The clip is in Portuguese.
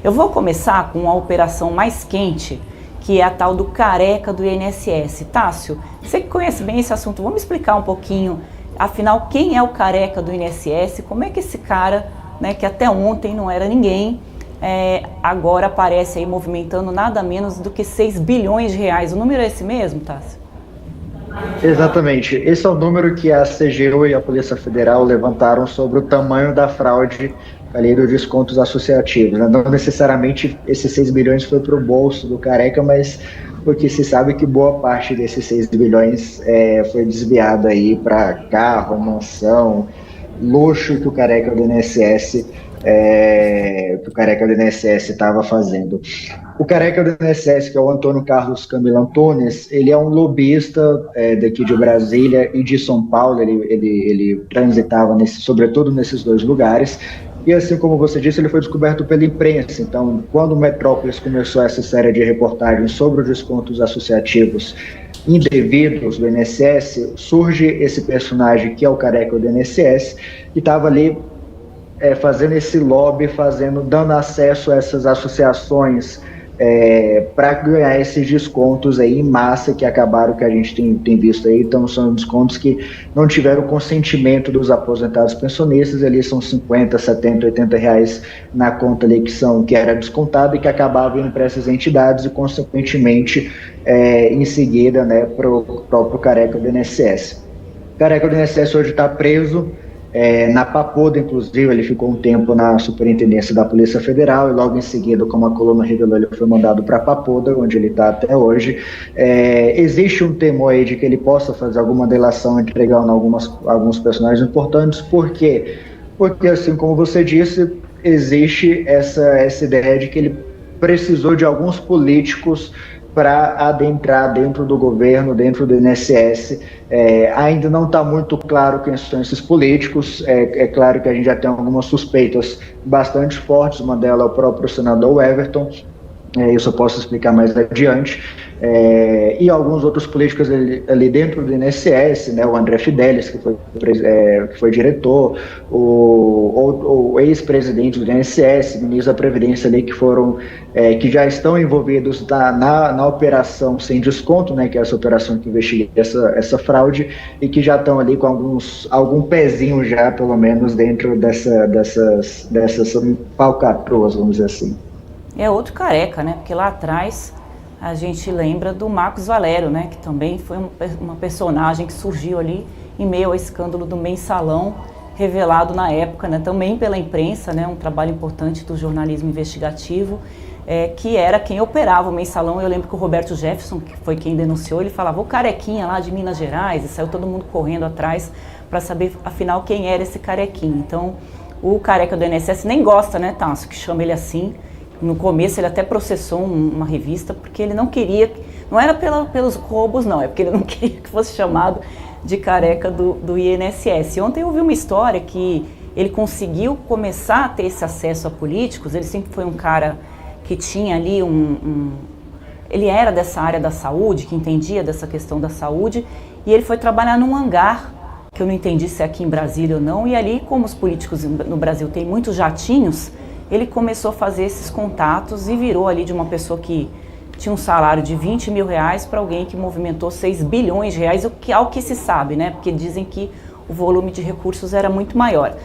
Eu vou começar com a operação mais quente, que é a tal do careca do INSS. Tássio, você que conhece bem esse assunto, vamos explicar um pouquinho, afinal, quem é o careca do INSS, como é que esse cara, né, que até ontem não era ninguém, agora aparece aí movimentando nada menos do que 6 bilhões de reais. O número é esse mesmo, Tássio? Exatamente. Esse é o número que a CGU e a Polícia Federal levantaram sobre o tamanho da fraude ali dos descontos associativos, né? Não necessariamente esses 6 bilhões foi para o bolso do Careca, mas porque se sabe que boa parte desses 6 bilhões foi desviado aí para carro, mansão, luxo que o Careca do INSS estava fazendo. O careca do INSS, que é o Antônio Carlos Camilo Antunes, ele é um lobista daqui de Brasília e de São Paulo. Ele transitava, sobretudo nesses dois lugares. E assim como você disse, ele foi descoberto pela imprensa. Então, quando o Metrópolis começou essa série de reportagens sobre os descontos associativos indevidos do INSS, surge esse personagem que é o careca do INSS, que estava ali fazendo esse lobby, dando acesso a essas associações para ganhar esses descontos aí em massa que acabaram, que a gente tem visto aí. Então são descontos que não tiveram consentimento dos aposentados pensionistas. Ali são 50, 70, 80 reais na conta ali que era descontado e que acabava indo para essas entidades e consequentemente em seguida, né, para o próprio careca do INSS. O careca do INSS hoje está preso na Papoda. Inclusive, ele ficou um tempo na Superintendência da Polícia Federal e logo em seguida, como a coluna revelou, ele foi mandado para Papoda, onde ele está até hoje. Existe um temor aí de que ele possa fazer alguma delação entregando alguns personagens importantes. Por quê? Porque, assim como você disse, existe essa ideia de que ele precisou de alguns políticos para adentrar dentro do governo, dentro do INSS. Ainda não está muito claro quem são esses políticos. É claro que a gente já tem algumas suspeitas bastante fortes. Uma delas é o próprio senador Everton. Isso eu posso explicar mais adiante. E alguns outros políticos ali dentro do INSS, né, o André Fidelis, que foi diretor, o ex-presidente do INSS, ministro da Previdência ali, que já estão envolvidos na operação sem desconto, né, que é essa operação que investiga essa fraude, e que já estão ali com algum pezinho já, pelo menos, dentro dessas falcatruas, vamos dizer assim. É outro careca, né? Porque lá atrás a gente lembra do Marcos Valério, né? Que também foi uma personagem que surgiu ali em meio ao escândalo do Mensalão, revelado na época, né? Também pela imprensa, né? Um trabalho importante do jornalismo investigativo, que era quem operava o Mensalão. Eu lembro que o Roberto Jefferson, que foi quem denunciou, ele falava o carequinha lá de Minas Gerais, e saiu todo mundo correndo atrás para saber, afinal, quem era esse carequinha. Então, o careca do INSS nem gosta, né, Tássio, que chama ele assim. No começo ele até processou uma revista porque ele não queria, não era pelos roubos não, é porque ele não queria que fosse chamado de careca do INSS. Ontem eu ouvi uma história que ele conseguiu começar a ter esse acesso a políticos. Ele sempre foi um cara que tinha ali ele era dessa área da saúde, que entendia dessa questão da saúde, e ele foi trabalhar num hangar, que eu não entendi se é aqui em Brasília ou não, e ali, como os políticos no Brasil têm muitos jatinhos, ele começou a fazer esses contatos e virou ali de uma pessoa que tinha um salário de 20 mil reais para alguém que movimentou 6 bilhões de reais, ao que se sabe, né? Porque dizem que o volume de recursos era muito maior.